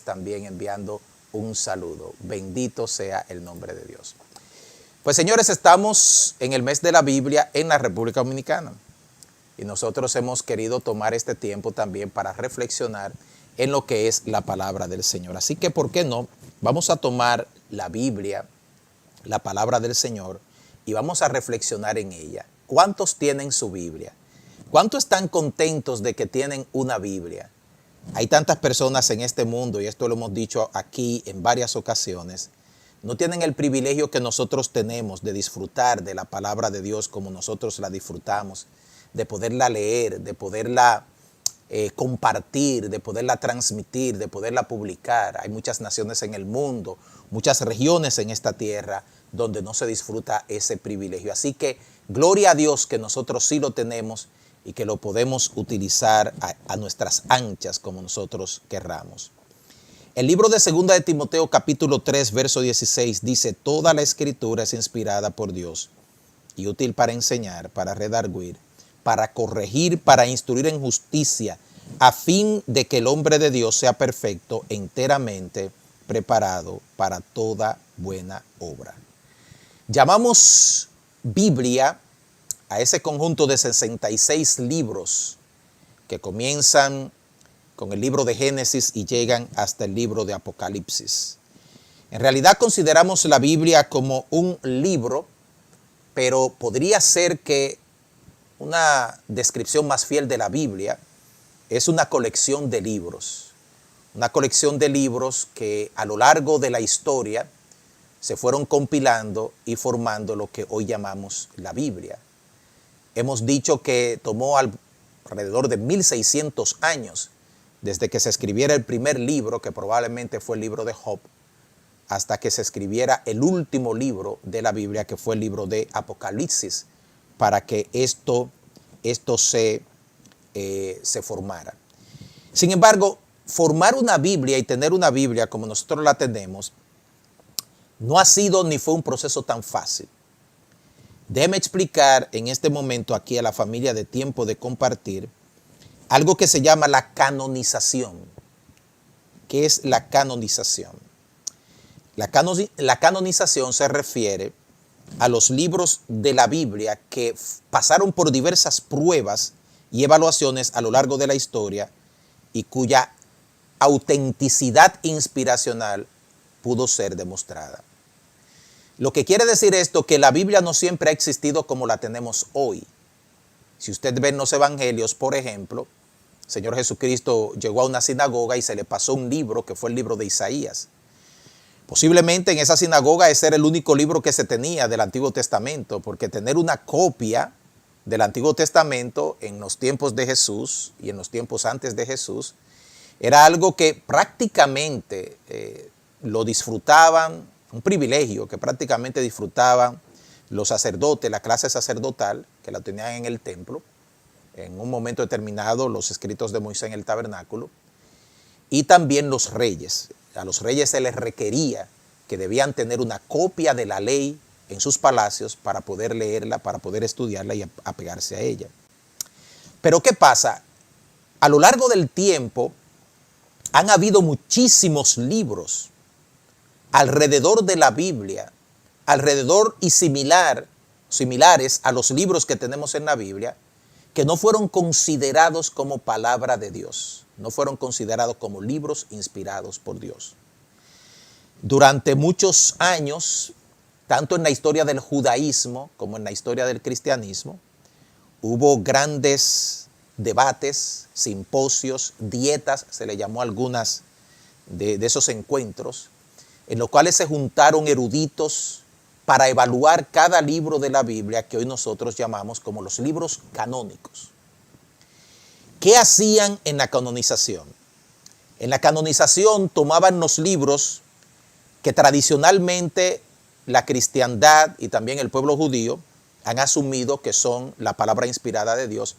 también enviando un saludo. Bendito sea el nombre de Dios. Pues señores, estamos en el mes de la Biblia en la República Dominicana y nosotros hemos querido tomar este tiempo también para reflexionar en lo que es la palabra del Señor. Así que, ¿por qué no? Vamos a tomar la Biblia, la palabra del Señor, y vamos a reflexionar en ella. ¿Cuántos tienen su Biblia? ¿Cuántos están contentos de que tienen una Biblia? Hay tantas personas en este mundo, y esto lo hemos dicho aquí en varias ocasiones, no tienen el privilegio que nosotros tenemos de disfrutar de la palabra de Dios como nosotros la disfrutamos, de poderla leer, de poderla compartir, de poderla transmitir, de poderla publicar. Hay muchas naciones en el mundo, muchas regiones en esta tierra donde no se disfruta ese privilegio. Así que gloria a Dios que nosotros sí lo tenemos y que lo podemos utilizar a nuestras anchas como nosotros querramos. El libro de 2 de Timoteo capítulo 3 verso 16 dice: toda la escritura es inspirada por Dios y útil para enseñar, para redarguir, para corregir, para instruir en justicia, a fin de que el hombre de Dios sea perfecto, enteramente preparado para toda buena obra. Llamamos Biblia a ese conjunto de 66 libros que comienzan con el libro de Génesis y llegan hasta el libro de Apocalipsis. En realidad consideramos la Biblia como un libro, pero podría ser que una descripción más fiel de la Biblia es una colección de libros. Una colección de libros que a lo largo de la historia se fueron compilando y formando lo que hoy llamamos la Biblia. Hemos dicho que tomó alrededor de 1600 años desde que se escribiera el primer libro, que probablemente fue el libro de Job, hasta que se escribiera el último libro de la Biblia, que fue el libro de Apocalipsis, para que esto se formara. Sin embargo, formar una Biblia y tener una Biblia como nosotros la tenemos, no ha sido ni fue un proceso tan fácil. Déjeme explicar en este momento aquí a la familia de Tiempo de Compartir algo que se llama la canonización. ¿Qué es la canonización? La canonización se refiere a los libros de la Biblia que pasaron por diversas pruebas y evaluaciones a lo largo de la historia y cuya autenticidad inspiracional pudo ser demostrada. Lo que quiere decir esto, que la Biblia no siempre ha existido como la tenemos hoy. Si usted ve en los evangelios, por ejemplo, el Señor Jesucristo llegó a una sinagoga y se le pasó un libro que fue el libro de Isaías. Posiblemente en esa sinagoga ese era el único libro que se tenía del Antiguo Testamento, porque tener una copia del Antiguo Testamento en los tiempos de Jesús y en los tiempos antes de Jesús era algo que prácticamente lo disfrutaban, un privilegio que prácticamente disfrutaban los sacerdotes, la clase sacerdotal que la tenían en el templo, en un momento determinado los escritos de Moisés en el tabernáculo, y también los reyes. A los reyes se les requería que debían tener una copia de la ley en sus palacios para poder leerla, para poder estudiarla y apegarse a ella. Pero ¿qué pasa? A lo largo del tiempo han habido muchísimos libros alrededor de la Biblia, alrededor y similares a los libros que tenemos en la Biblia, que no fueron considerados como palabra de Dios, no fueron considerados como libros inspirados por Dios. Durante muchos años, tanto en la historia del judaísmo como en la historia del cristianismo, hubo grandes debates, simposios, dietas, se le llamó a algunas de esos encuentros, en los cuales se juntaron eruditos para evaluar cada libro de la Biblia que hoy nosotros llamamos como los libros canónicos. ¿Qué hacían en la canonización? En la canonización tomaban los libros que tradicionalmente la cristiandad y también el pueblo judío han asumido que son la palabra inspirada de Dios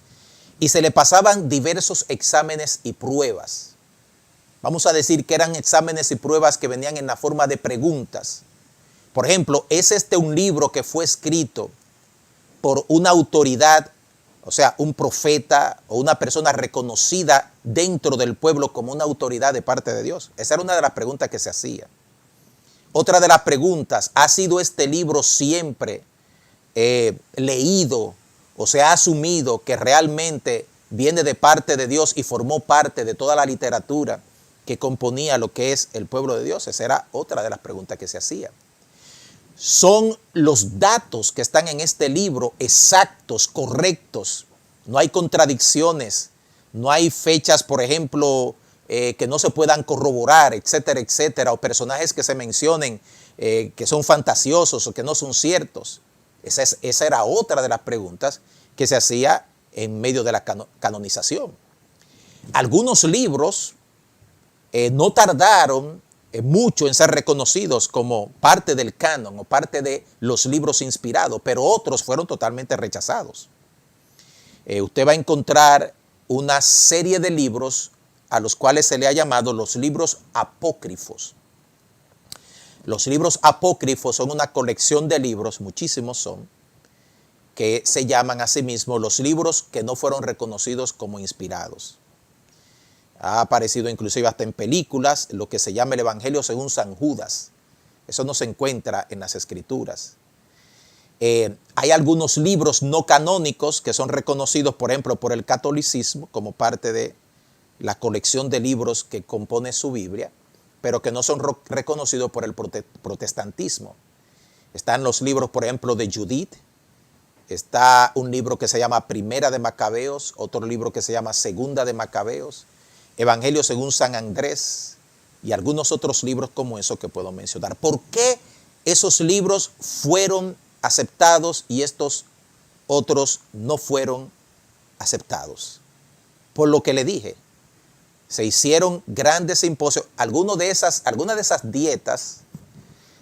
y se le pasaban diversos exámenes y pruebas. Vamos a decir que eran exámenes y pruebas que venían en la forma de preguntas. Por ejemplo, ¿es este un libro que fue escrito por una autoridad o sea, un profeta o una persona reconocida dentro del pueblo como una autoridad de parte de Dios? Esa era una de las preguntas que se hacía. Otra de las preguntas: ¿ha sido este libro siempre leído o se ha asumido que realmente viene de parte de Dios y formó parte de toda la literatura que componía lo que es el pueblo de Dios? Esa era otra de las preguntas que se hacía. ¿Son los datos que están en este libro exactos, correctos? No hay contradicciones, no hay fechas, por ejemplo, que no se puedan corroborar, etcétera, etcétera, o personajes que se mencionen que son fantasiosos o que no son ciertos. Esa era otra de las preguntas que se hacía en medio de la canonización. Algunos libros no tardaron mucho en ser reconocidos como parte del canon o parte de los libros inspirados, pero otros fueron totalmente rechazados. Usted va a encontrar una serie de libros a los cuales se le ha llamado los libros apócrifos. Los libros apócrifos son una colección de libros, muchísimos son, que se llaman a sí mismos los libros que no fueron reconocidos como inspirados. Ha aparecido inclusive hasta en películas lo que se llama el Evangelio según San Judas. Eso no se encuentra en las Escrituras. Hay algunos libros no canónicos que son reconocidos, por ejemplo, por el catolicismo como parte de la colección de libros que compone su Biblia, pero que no son reconocidos por el protestantismo. Están los libros, por ejemplo, de Judith. Está un libro que se llama Primera de Macabeos, otro libro que se llama Segunda de Macabeos, Evangelio según San Andrés y algunos otros libros como esos que puedo mencionar. ¿Por qué esos libros fueron aceptados y estos otros no fueron aceptados? Por lo que le dije, se hicieron grandes simposios. Algunas de esas dietas,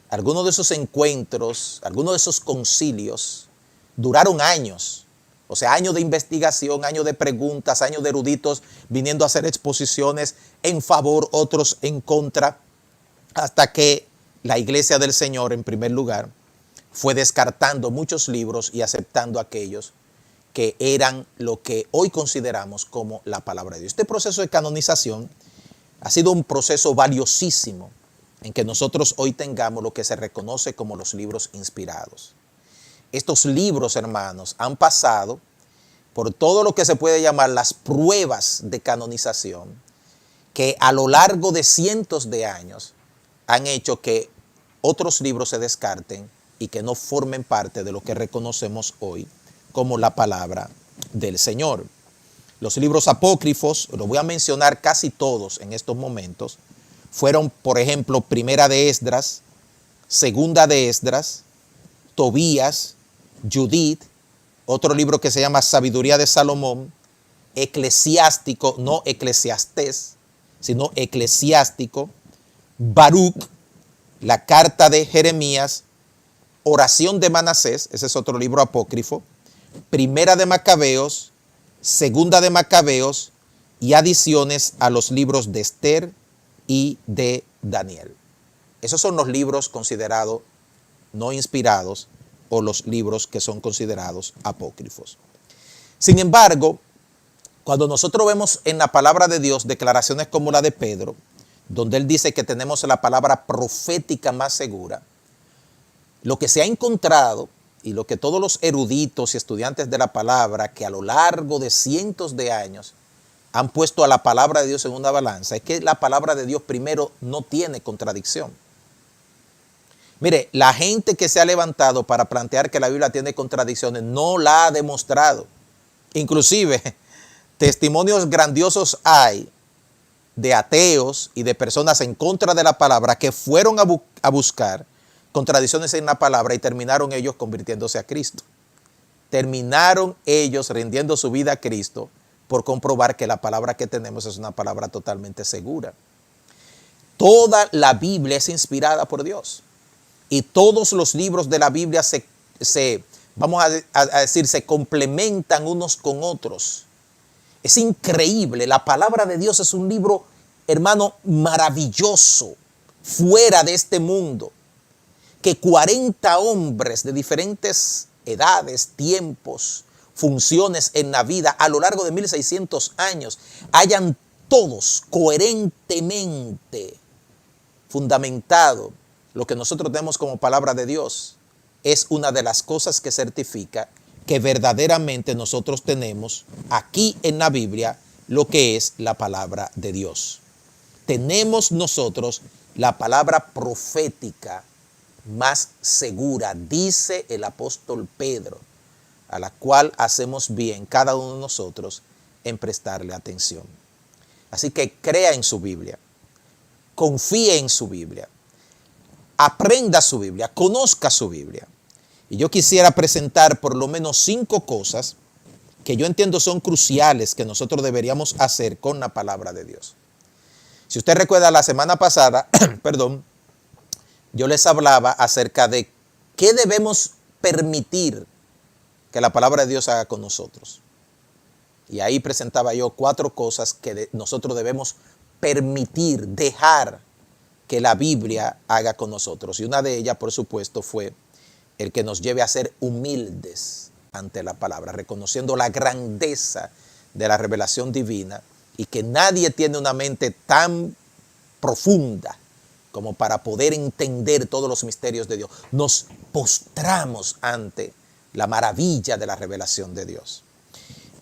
algunos de esos encuentros, algunos de esos concilios duraron años. O sea, años de investigación, años de preguntas, años de eruditos viniendo a hacer exposiciones en favor, otros en contra, hasta que la Iglesia del Señor, en primer lugar, fue descartando muchos libros y aceptando aquellos que eran lo que hoy consideramos como la palabra de Dios. Este proceso de canonización ha sido un proceso valiosísimo en que nosotros hoy tengamos lo que se reconoce como los libros inspirados. Estos libros, hermanos, han pasado por todo lo que se puede llamar las pruebas de canonización, que a lo largo de cientos de años han hecho que otros libros se descarten y que no formen parte de lo que reconocemos hoy como la palabra del Señor. Los libros apócrifos, los voy a mencionar casi todos en estos momentos, fueron, por ejemplo, Primera de Esdras, Segunda de Esdras, Tobías, Judith, otro libro que se llama Sabiduría de Salomón, Eclesiástico, no Eclesiastés, sino Eclesiástico, Baruch, la Carta de Jeremías, Oración de Manasés, ese es otro libro apócrifo, Primera de Macabeos, Segunda de Macabeos y adiciones a los libros de Esther y de Daniel. Esos son los libros considerados no inspirados o los libros que son considerados apócrifos. Sin embargo, cuando nosotros vemos en la palabra de Dios declaraciones como la de Pedro, donde él dice que tenemos la palabra profética más segura, lo que se ha encontrado y lo que todos los eruditos y estudiantes de la palabra que a lo largo de cientos de años han puesto a la palabra de Dios en una balanza, es que la palabra de Dios primero no tiene contradicción. Mire, la gente que se ha levantado para plantear que la Biblia tiene contradicciones no la ha demostrado. Inclusive, testimonios grandiosos hay de ateos y de personas en contra de la palabra que fueron a buscar contradicciones en la palabra y terminaron ellos convirtiéndose a Cristo. Terminaron ellos rindiendo su vida a Cristo por comprobar que la palabra que tenemos es una palabra totalmente segura. Toda la Biblia es inspirada por Dios. Y todos los libros de la Biblia vamos a decir, se complementan unos con otros. Es increíble. La palabra de Dios es un libro, hermano, maravilloso, fuera de este mundo, que 40 hombres de diferentes edades, tiempos, funciones en la vida a lo largo de 1600 años hayan todos coherentemente fundamentado lo que nosotros tenemos como palabra de Dios, es una de las cosas que certifica que verdaderamente nosotros tenemos aquí en la Biblia lo que es la palabra de Dios. Tenemos nosotros la palabra profética más segura, dice el apóstol Pedro, a la cual hacemos bien cada uno de nosotros en prestarle atención. Así que crea en su Biblia, confíe en su Biblia, aprenda su Biblia, conozca su Biblia. Y yo quisiera presentar por lo menos 5 cosas que yo entiendo son cruciales que nosotros deberíamos hacer con la palabra de Dios. Si usted recuerda la semana pasada, perdón, yo les hablaba acerca de qué debemos permitir que la palabra de Dios haga con nosotros. Y ahí presentaba yo 4 cosas que nosotros debemos permitir, dejar que la Biblia haga con nosotros. Y una de ellas, por supuesto, fue el que nos lleve a ser humildes ante la palabra, reconociendo la grandeza de la revelación divina y que nadie tiene una mente tan profunda como para poder entender todos los misterios de Dios. Nos postramos ante la maravilla de la revelación de Dios.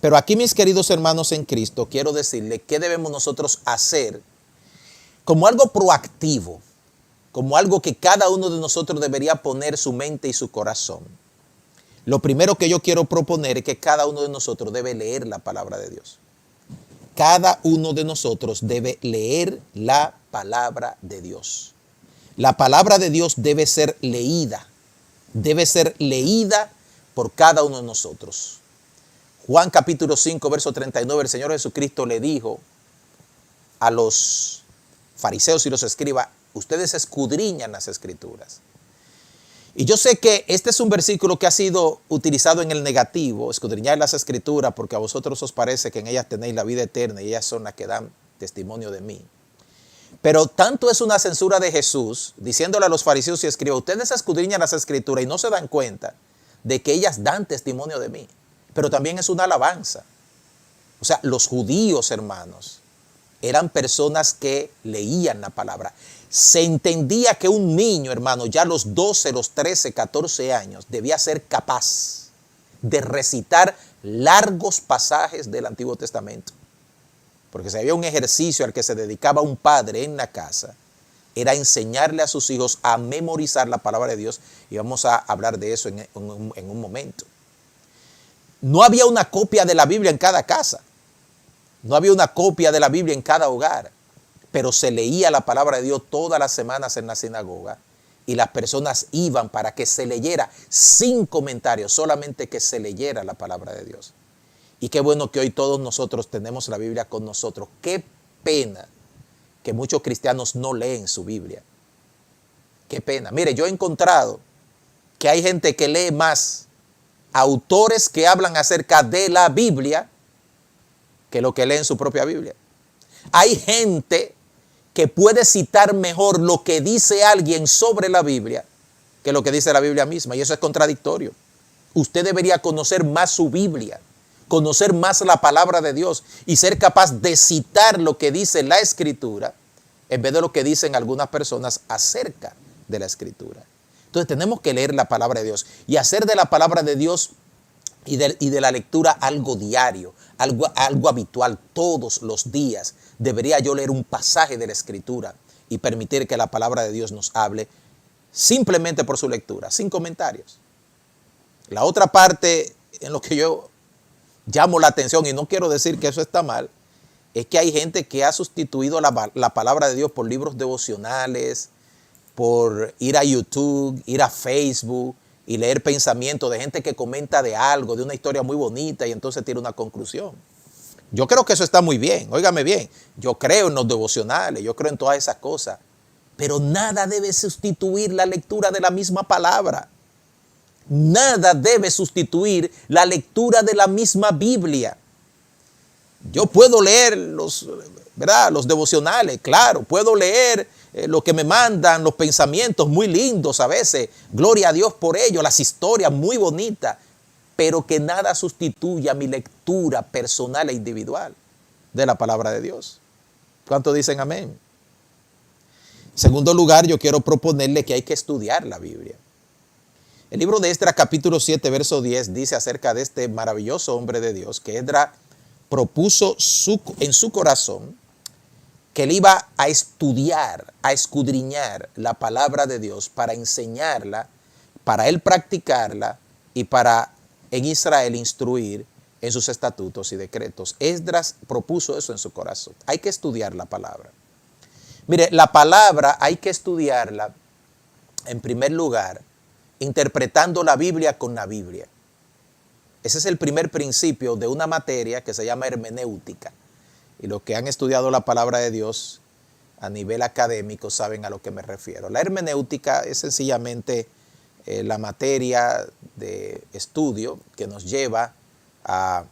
Pero aquí, mis queridos hermanos en Cristo, quiero decirles qué debemos nosotros hacer como algo proactivo, como algo que cada uno de nosotros debería poner su mente y su corazón. Lo primero que yo quiero proponer es que cada uno de nosotros debe leer la palabra de Dios. Cada uno de nosotros debe leer la palabra de Dios. La palabra de Dios debe ser leída por cada uno de nosotros. Juan capítulo 5, verso 39, el Señor Jesucristo le dijo a los fariseos y los escribas: ustedes escudriñan las escrituras. Y yo sé que este es un versículo que ha sido utilizado en el negativo, escudriñar las escrituras, porque a vosotros os parece que en ellas tenéis la vida eterna y ellas son las que dan testimonio de mí. Pero tanto es una censura de Jesús, diciéndole a los fariseos y escribas: ustedes escudriñan las escrituras y no se dan cuenta de que ellas dan testimonio de mí. Pero también es una alabanza. O sea, los judíos, hermanos, eran personas que leían la palabra. Se entendía que un niño, hermano, ya a los 12, los 13, 14 años, debía ser capaz de recitar largos pasajes del Antiguo Testamento. Porque si había un ejercicio al que se dedicaba un padre en la casa, era enseñarle a sus hijos a memorizar la palabra de Dios. Y vamos a hablar de eso en un momento. No había una copia de la Biblia en cada casa. No había una copia de la Biblia en cada hogar. Pero se leía la palabra de Dios todas las semanas en la sinagoga. Y las personas iban para que se leyera sin comentarios, solamente que se leyera la palabra de Dios. Y qué bueno que hoy todos nosotros tenemos la Biblia con nosotros. Qué pena que muchos cristianos no leen su Biblia. Qué pena. Mire, yo he encontrado que hay gente que lee más autores que hablan acerca de la Biblia que lo que leen su propia Biblia. Hay gente que puede citar mejor lo que dice alguien sobre la Biblia que lo que dice la Biblia misma, y eso es contradictorio. Usted debería conocer más su Biblia, conocer más la palabra de Dios y ser capaz de citar lo que dice la Escritura en vez de lo que dicen algunas personas acerca de la Escritura. Entonces tenemos que leer la palabra de Dios y hacer de la palabra de Dios y de la lectura algo diario, algo habitual. Todos los días debería yo leer un pasaje de la Escritura y permitir que la palabra de Dios nos hable simplemente por su lectura, sin comentarios. La otra parte en lo que yo llamo la atención, y no quiero decir que eso está mal, es que hay gente que ha sustituido la palabra de Dios por libros devocionales, por ir a YouTube, ir a Facebook y leer pensamientos de gente que comenta de algo, de una historia muy bonita, y entonces tiene una conclusión. Yo creo que eso está muy bien, óigame bien. Yo creo en los devocionales, yo creo en todas esas cosas, pero nada debe sustituir la lectura de la misma palabra. Nada debe sustituir la lectura de la misma Biblia. Yo puedo leer los devocionales, claro, puedo leer lo que me mandan, los pensamientos muy lindos a veces, gloria a Dios por ello, las historias muy bonitas, pero que nada sustituya mi lectura personal e individual de la palabra de Dios. ¿Cuántos dicen amén? En segundo lugar, yo quiero proponerle que hay que estudiar la Biblia. El libro de Esdras, capítulo 7, verso 10, dice acerca de este maravilloso hombre de Dios, que Esdras propuso en su corazón que él iba a estudiar, a escudriñar la palabra de Dios para enseñarla, para él practicarla y para en Israel instruir en sus estatutos y decretos. Esdras propuso eso en su corazón. Hay que estudiar la palabra. Mire, la palabra hay que estudiarla en primer lugar interpretando la Biblia con la Biblia. Ese es el primer principio de una materia que se llama hermenéutica. Y los que han estudiado la palabra de Dios a nivel académico saben a lo que me refiero. La hermenéutica es sencillamente la materia de estudio que nos lleva a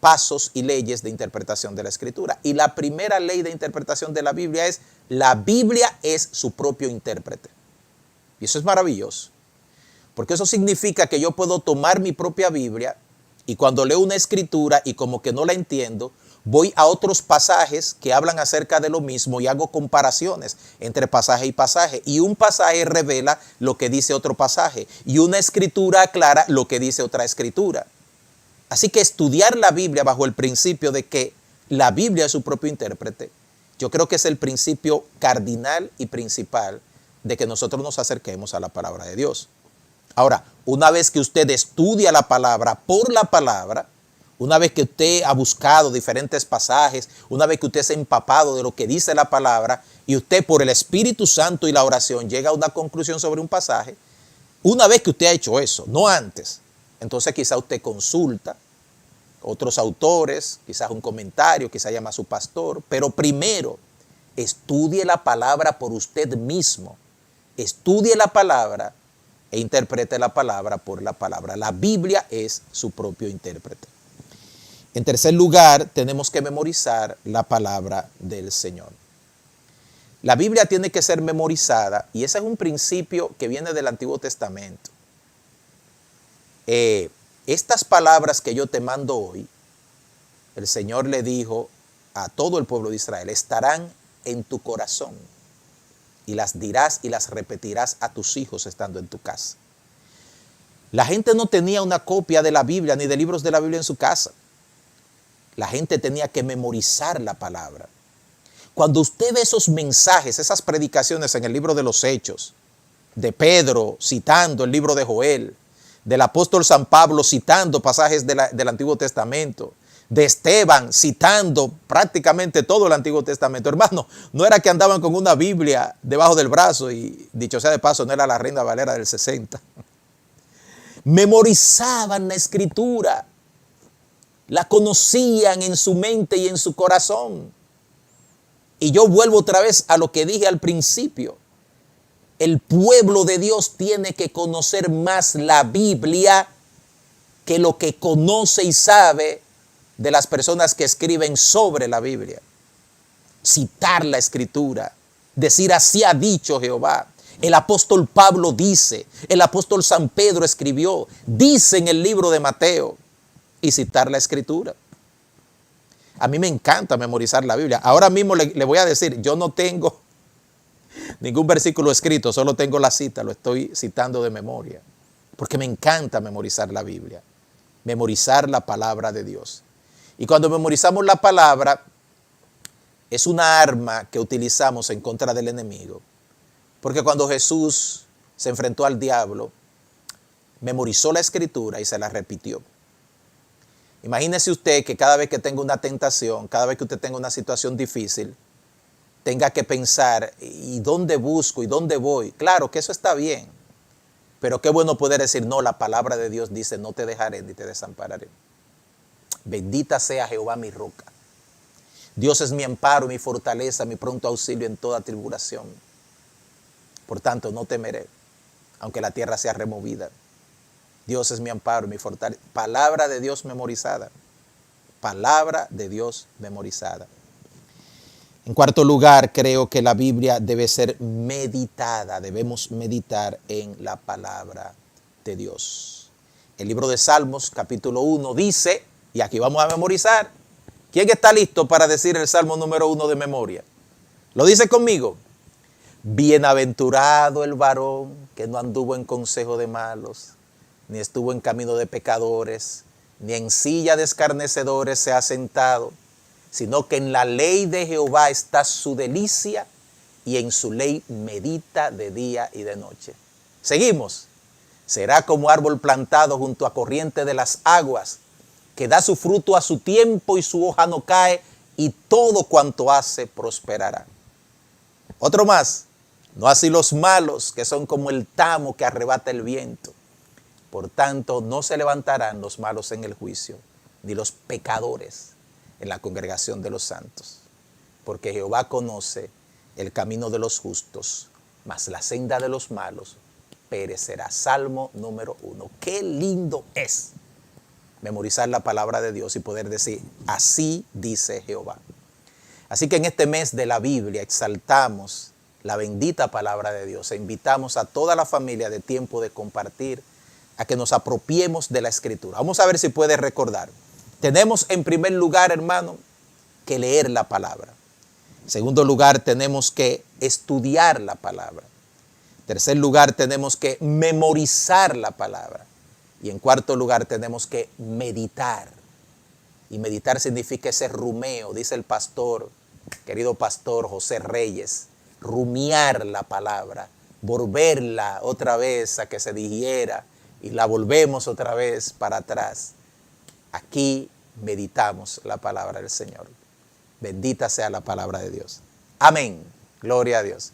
pasos y leyes de interpretación de la Escritura. Y la primera ley de interpretación de la Biblia es: la Biblia es su propio intérprete. Y eso es maravilloso, porque eso significa que yo puedo tomar mi propia Biblia y cuando leo una escritura y como que no la entiendo, voy a otros pasajes que hablan acerca de lo mismo y hago comparaciones entre pasaje y pasaje. Y un pasaje revela lo que dice otro pasaje y una escritura aclara lo que dice otra escritura. Así que estudiar la Biblia bajo el principio de que la Biblia es su propio intérprete, yo creo que es el principio cardinal y principal de que nosotros nos acerquemos a la palabra de Dios. Ahora, una vez que usted estudia la palabra por la palabra, una vez que usted ha buscado diferentes pasajes, una vez que usted se ha empapado de lo que dice la palabra y usted por el Espíritu Santo y la oración llega a una conclusión sobre un pasaje, una vez que usted ha hecho eso, no antes, entonces quizá usted consulta otros autores, quizás un comentario, quizá llama a su pastor, pero primero estudie la palabra por usted mismo. Estudie la palabra e interprete la palabra por la palabra. La Biblia es su propio intérprete. En tercer lugar, tenemos que memorizar la palabra del Señor. La Biblia tiene que ser memorizada y ese es un principio que viene del Antiguo Testamento. Estas palabras que yo te mando hoy, el Señor le dijo a todo el pueblo de Israel, estarán en tu corazón y las dirás y las repetirás a tus hijos estando en tu casa. La gente no tenía una copia de la Biblia ni de libros de la Biblia en su casa. La gente tenía que memorizar la palabra. Cuando usted ve esos mensajes, esas predicaciones en el libro de los Hechos, de Pedro citando el libro de Joel, del apóstol San Pablo citando pasajes del Antiguo Testamento, de Esteban citando prácticamente todo el Antiguo Testamento. Hermano, no era que andaban con una Biblia debajo del brazo y, dicho sea de paso, no era la Reina Valera del 60. Memorizaban la Escritura, la conocían en su mente y en su corazón. Y yo vuelvo otra vez a lo que dije al principio. El pueblo de Dios tiene que conocer más la Biblia que lo que conoce y sabe de las personas que escriben sobre la Biblia. Citar la Escritura, decir así ha dicho Jehová. El apóstol Pablo dice, el apóstol San Pedro escribió, dice en el libro de Mateo, y citar la Escritura. A mí me encanta memorizar la Biblia. Ahora mismo le voy a decir, yo no tengo ningún versículo escrito, solo tengo la cita, lo estoy citando de memoria, porque me encanta memorizar la Biblia, memorizar la palabra de Dios. Y cuando memorizamos la palabra, es una arma que utilizamos en contra del enemigo, porque cuando Jesús se enfrentó al diablo, memorizó la Escritura y se la repitió. Imagínese usted que cada vez que tenga una tentación, cada vez que usted tenga una situación difícil, tenga que pensar, ¿y dónde busco? ¿Y dónde voy? Claro que eso está bien, pero qué bueno poder decir, no, la palabra de Dios dice, no te dejaré ni te desampararé. Bendita sea Jehová mi roca. Dios es mi amparo, mi fortaleza, mi pronto auxilio en toda tribulación. Por tanto, no temeré, aunque la tierra sea removida. Dios es mi amparo, mi fortaleza. Palabra de Dios memorizada. Palabra de Dios memorizada. En cuarto lugar, creo que la Biblia debe ser meditada. Debemos meditar en la palabra de Dios. El libro de Salmos, capítulo 1, dice, y aquí vamos a memorizar. ¿Quién está listo para decir el Salmo número 1 de memoria? Lo dice conmigo. Bienaventurado el varón que no anduvo en consejo de malos, ni estuvo en camino de pecadores, ni en silla de escarnecedores se ha sentado, sino que en la ley de Jehová está su delicia, y en su ley medita de día y de noche. Seguimos. Será como árbol plantado junto a corriente de las aguas, que da su fruto a su tiempo y su hoja no cae, y todo cuanto hace prosperará. Otro más. No así los malos, que son como el tamo que arrebata el viento. Por tanto, no se levantarán los malos en el juicio, ni los pecadores en la congregación de los santos. Porque Jehová conoce el camino de los justos, mas la senda de los malos perecerá. Salmo número 1. Qué lindo es memorizar la palabra de Dios y poder decir, así dice Jehová. Así que en este mes de la Biblia exaltamos la bendita palabra de Dios e invitamos a toda la familia de Tiempo de Compartir a que nos apropiemos de la Escritura. Vamos a ver si puedes recordar. Tenemos en primer lugar, hermano, que leer la palabra. En segundo lugar, tenemos que estudiar la palabra. En tercer lugar, tenemos que memorizar la palabra. Y en cuarto lugar, tenemos que meditar. Y meditar significa ese rumeo, dice el pastor, querido pastor José Reyes, rumiar la palabra, volverla otra vez a que se digiera y la volvemos otra vez para atrás. Aquí meditamos la palabra del Señor. Bendita sea la palabra de Dios. Amén. Gloria a Dios.